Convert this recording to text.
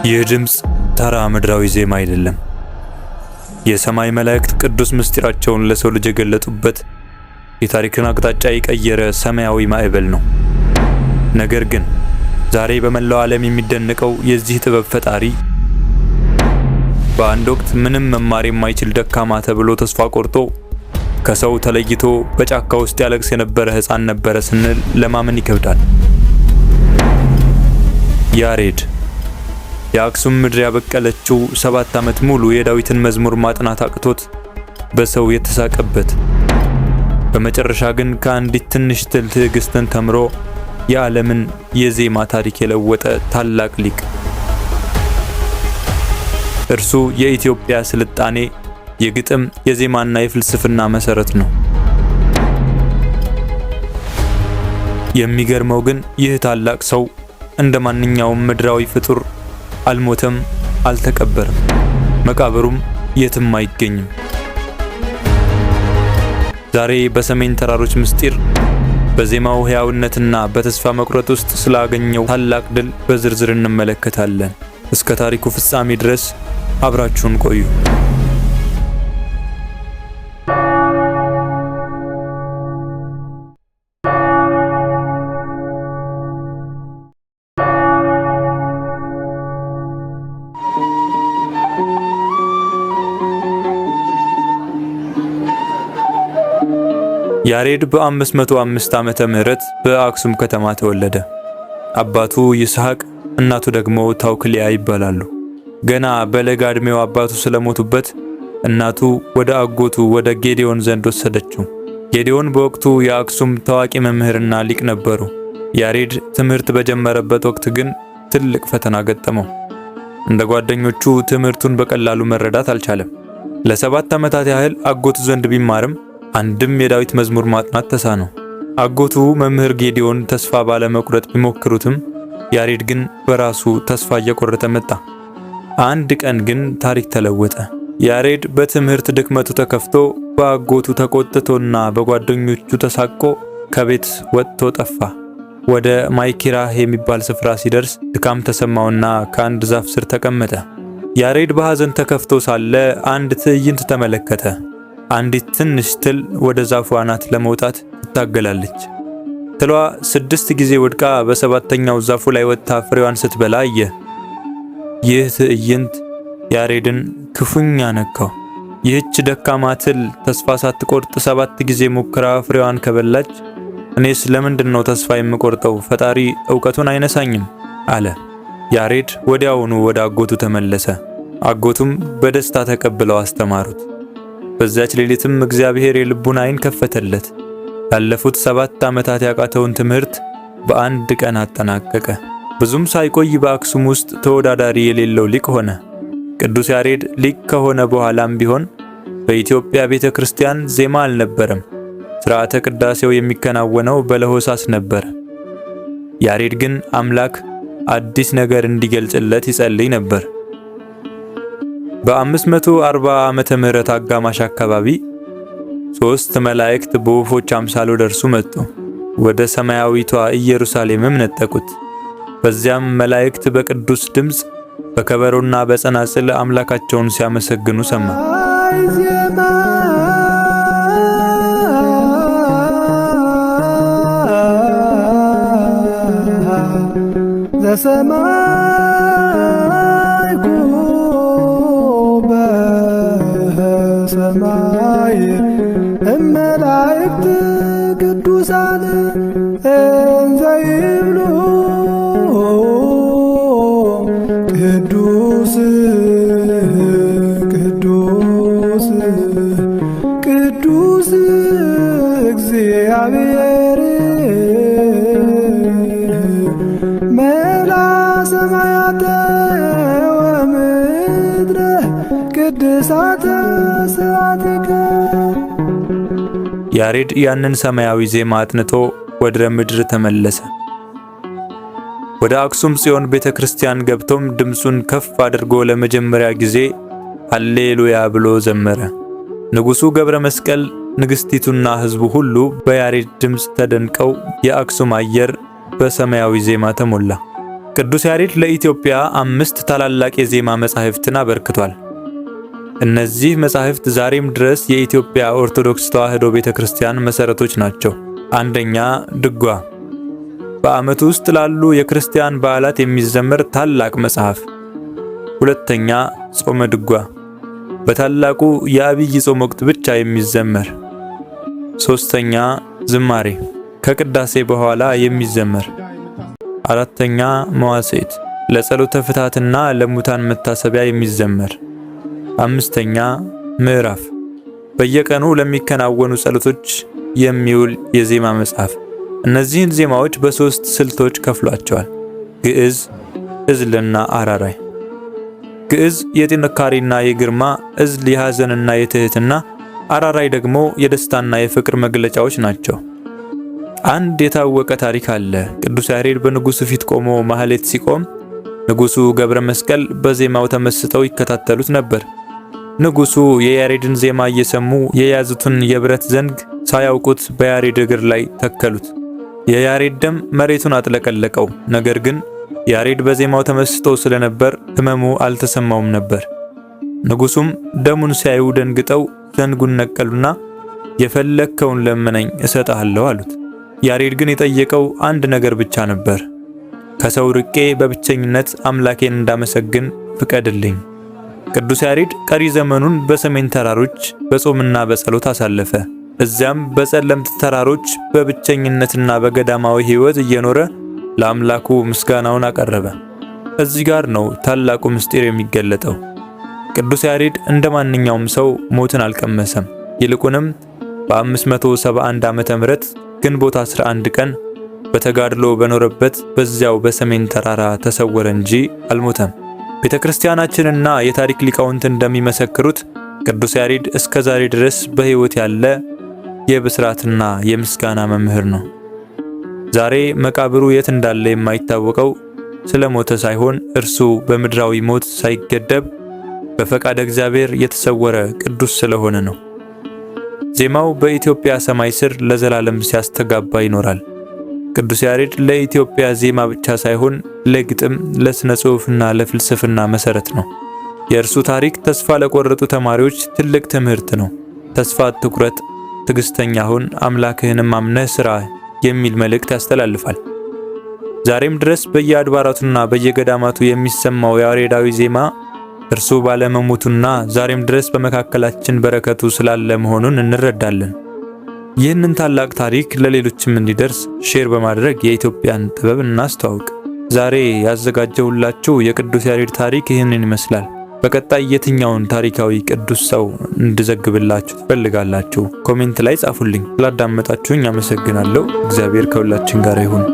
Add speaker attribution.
Speaker 1: ይህ ድምፅ ተራ ምድራዊ ዜማ አይደለም። የሰማይ መላእክት ቅዱስ ምስጢራቸውን ለሰው ልጅ የገለጡበት የታሪክን አቅጣጫ የቀየረ ሰማያዊ ማዕበል ነው። ነገር ግን ዛሬ በመላው ዓለም የሚደነቀው የዚህ ጥበብ ፈጣሪ በአንድ ወቅት ምንም መማር የማይችል ደካማ ተብሎ ተስፋ ቆርጦ ከሰው ተለይቶ በጫካ ውስጥ ያለቅስ የነበረ ሕፃን ነበረ ስንል ለማመን ይከብዳል። ያሬድ የአክሱም ምድር ያበቀለችው 7 ዓመት ሙሉ የዳዊትን መዝሙር ማጥናት አቅቶት በሰው የተሳቀበት፣ በመጨረሻ ግን ከአንዲት ትንሽ ትል ትዕግስትን ተምሮ የዓለምን የዜማ ታሪክ የለወጠ ታላቅ ሊቅ። እርሱ የኢትዮጵያ ስልጣኔ የግጥም የዜማና የፍልስፍና መሰረት ነው። የሚገርመው ግን ይህ ታላቅ ሰው እንደ ማንኛውም ምድራዊ ፍጡር አልሞተም፣ አልተቀበረም፣ መቃብሩም የትም አይገኝም። ዛሬ በሰሜን ተራሮች ምስጢር በዜማው ሕያውነትና በተስፋ መቁረጥ ውስጥ ስላገኘው ታላቅ ድል በዝርዝር እንመለከታለን። እስከ ታሪኩ ፍጻሜ ድረስ አብራችሁን ቆዩ። ያሬድ በ505 ዓመተ ምህረት በአክሱም ከተማ ተወለደ። አባቱ ይስሐቅ እናቱ ደግሞ ታውክሊያ ይባላሉ። ገና በለጋ ዕድሜው አባቱ ስለሞቱበት እናቱ ወደ አጎቱ ወደ ጌዴዎን ዘንድ ወሰደችው። ጌዴዎን በወቅቱ የአክሱም ታዋቂ መምህርና ሊቅ ነበሩ። ያሬድ ትምህርት በጀመረበት ወቅት ግን ትልቅ ፈተና ገጠመው። እንደ ጓደኞቹ ትምህርቱን በቀላሉ መረዳት አልቻለም። ለ7 ዓመታት ያህል አጎቱ ዘንድ ቢማርም አንድም የዳዊት መዝሙር ማጥናት ተሳነው። አጎቱ መምህር ጌዴዎን ተስፋ ባለመቁረጥ ቢሞክሩትም ያሬድ ግን በራሱ ተስፋ እየቆረጠ መጣ። አንድ ቀን ግን ታሪክ ተለወጠ። ያሬድ በትምህርት ድክመቱ ተከፍቶ በአጎቱ ተቆጥቶና በጓደኞቹ ተሳቆ ከቤት ወጥቶ ጠፋ። ወደ ማይኪራህ የሚባል ስፍራ ሲደርስ ድካም ተሰማውና ከአንድ ዛፍ ስር ተቀመጠ። ያሬድ በሐዘን ተከፍቶ ሳለ አንድ ትዕይንት ተመለከተ። አንዲት ትንሽ ትል ወደ ዛፉ አናት ለመውጣት ትታገላለች። ትሏ 6 ጊዜ ወድቃ በሰባተኛው ዛፉ ላይ ወጥታ ፍሬዋን ስትበላ አየ። ይህ ትዕይንት ያሬድን ክፉኛ ነካው። ይህች ደካማ ትል ተስፋ ሳትቆርጥ 7 ጊዜ ሞክራ ፍሬዋን ከበላች እኔስ ለምንድነው ተስፋ የምቆርጠው? ፈጣሪ ዕውቀቱን አይነሳኝም አለ። ያሬድ ወዲያውኑ ወደ አጎቱ ተመለሰ። አጎቱም በደስታ ተቀብለው አስተማሩት። በዛች ሌሊትም እግዚአብሔር የልቡን ዓይን ከፈተለት። ላለፉት 7 ዓመታት ያቃተውን ትምህርት በአንድ ቀን አጠናቀቀ። ብዙም ሳይቆይ በአክሱም ውስጥ ተወዳዳሪ የሌለው ሊቅ ሆነ። ቅዱስ ያሬድ ሊቅ ከሆነ በኋላም ቢሆን በኢትዮጵያ ቤተክርስቲያን ዜማ አልነበረም። ሥርዓተ ቅዳሴው የሚከናወነው በለሆሳስ ነበር። ያሬድ ግን አምላክ አዲስ ነገር እንዲገልጽለት ይጸልይ ነበር። በ540 ዓመተ ምህረት አጋማሽ አካባቢ 3 መላእክት በወፎች አምሳል ወደ እርሱ መጡ። ወደ ሰማያዊቷ ኢየሩሳሌምም ነጠቁት። በዚያም መላእክት በቅዱስ ድምፅ በከበሮና በጸናጽል አምላካቸውን ሲያመሰግኑ ሰማ።
Speaker 2: ሰማይ እመላእክት ቅዱሳን እንዘ ይብሉ ቅዱስ ቅዱስ ቅዱስ እግዚአብሔር መላ ሰማያተ ወምድረ ቅድሳተ ስብሐቲከ።
Speaker 1: ያሬድ ያንን ሰማያዊ ዜማ አጥንቶ ወደ ምድር ተመለሰ። ወደ አክሱም ጽዮን ቤተክርስቲያን ገብቶም ድምጹን ከፍ አድርጎ ለመጀመሪያ ጊዜ ሃሌሉያ ብሎ ዘመረ። ንጉሡ ገብረ መስቀል ንግስቲቱና ሕዝቡ ሁሉ በያሬድ ድምፅ ተደንቀው የአክሱም አየር በሰማያዊ ዜማ ተሞላ። ቅዱስ ያሬድ ለኢትዮጵያ 5 ታላላቅ የዜማ መጻሕፍትን አበርክቷል። እነዚህ መጻሕፍት ዛሬም ድረስ የኢትዮጵያ ኦርቶዶክስ ተዋሕዶ ቤተክርስቲያን መሠረቶች ናቸው። አንደኛ ድጓ፣ በዓመቱ ውስጥ ላሉ የክርስቲያን በዓላት የሚዘመር ታላቅ መጽሐፍ። ሁለተኛ ጾመ ድጓ፣ በታላቁ የአብይ ጾም ወቅት ብቻ የሚዘመር። ሶስተኛ ዝማሬ፣ ከቅዳሴ በኋላ የሚዘመር። አራተኛ መዋሥዕት፣ ለጸሎተ ፍትሐትና ለሙታን መታሰቢያ የሚዘመር። አምስተኛ ምዕራፍ፣ በየቀኑ ለሚከናወኑ ጸሎቶች የሚውል የዜማ መጽሐፍ። እነዚህን ዜማዎች በ3 ስልቶች ከፍሏቸዋል፤ ግዕዝ፣ ዕዝልና አራራይ። ግዕዝ የጥንካሬና የግርማ፣ ዕዝል የሐዘንና የትህትና፣ አራራይ ደግሞ የደስታና የፍቅር መግለጫዎች ናቸው። አንድ የታወቀ ታሪክ አለ። ቅዱስ ያሬድ በንጉሡ ፊት ቆሞ ማህሌት ሲቆም ንጉሡ ገብረ መስቀል በዜማው ተመስጠው ይከታተሉት ነበር። ንጉሡ የያሬድን ዜማ እየሰሙ የያዙትን የብረት ዘንግ ሳያውቁት በያሬድ እግር ላይ ተከሉት። የያሬድ ደም መሬቱን አጥለቀለቀው። ነገር ግን ያሬድ በዜማው ተመስጦ ስለነበር ሕመሙ አልተሰማውም ነበር። ንጉሡም ደሙን ሲያዩ ደንግጠው ዘንጉን ነቀሉና የፈለከውን ለምነኝ እሰጥሃለሁ አሉት። ያሬድ ግን የጠየቀው አንድ ነገር ብቻ ነበር፤ ከሰው ርቄ በብቸኝነት አምላኬን እንዳመሰግን ፍቀድልኝ። ቅዱስ ያሬድ ቀሪ ዘመኑን በሰሜን ተራሮች በጾምና በጸሎት አሳለፈ። እዚያም በጸለምት ተራሮች በብቸኝነትና በገዳማዊ ሕይወት እየኖረ ለአምላኩ ምስጋናውን አቀረበ። እዚህ ጋር ነው ታላቁ ምስጢር የሚገለጠው። ቅዱስ ያሬድ እንደ ማንኛውም ሰው ሞትን አልቀመሰም። ይልቁንም በ571 ዓመተ ምህረት ግንቦት 11 ቀን በተጋድሎ በኖረበት በዚያው በሰሜን ተራራ ተሰወረ እንጂ አልሞተም። ቤተክርስቲያናችንና የታሪክ ሊቃውንት እንደሚመሰክሩት ቅዱስ ያሬድ እስከ ዛሬ ድረስ በሕይወት ያለ የብስራትና የምስጋና መምህር ነው። ዛሬ መቃብሩ የት እንዳለ የማይታወቀው ስለሞተ ሳይሆን እርሱ በምድራዊ ሞት ሳይገደብ በፈቃደ እግዚአብሔር የተሰወረ ቅዱስ ስለሆነ ነው። ዜማው በኢትዮጵያ ሰማይ ስር ለዘላለም ሲያስተጋባ ይኖራል። ቅዱስ ያሬድ ለኢትዮጵያ ዜማ ብቻ ሳይሆን ለግጥም፣ ለስነ ጽሑፍና ለፍልስፍና መሰረት ነው። የእርሱ ታሪክ ተስፋ ለቆረጡ ተማሪዎች ትልቅ ትምህርት ነው። ተስፋ አትቁረጥ፣ ትዕግስተኛ ሁን፣ አምላክህንም አምነህ ሥራ የሚል መልእክት ያስተላልፋል። ዛሬም ድረስ በየአድባራቱና በየገዳማቱ የሚሰማው ያሬዳዊ ዜማ እርሱ ባለመሞቱና ዛሬም ድረስ በመካከላችን በረከቱ ስላለ መሆኑን እንረዳለን። ይህንን ታላቅ ታሪክ ለሌሎችም እንዲደርስ ሼር በማድረግ የኢትዮጵያን ጥበብ እናስተዋውቅ። ዛሬ ያዘጋጀሁላችሁ የቅዱስ ያሬድ ታሪክ ይህንን ይመስላል። በቀጣይ የትኛውን ታሪካዊ ቅዱስ ሰው እንድዘግብላችሁ ትፈልጋላችሁ? ኮሜንት ላይ ጻፉልኝ። ስላዳመጣችሁኝ አመሰግናለሁ። እግዚአብሔር ከሁላችን ጋር ይሁን።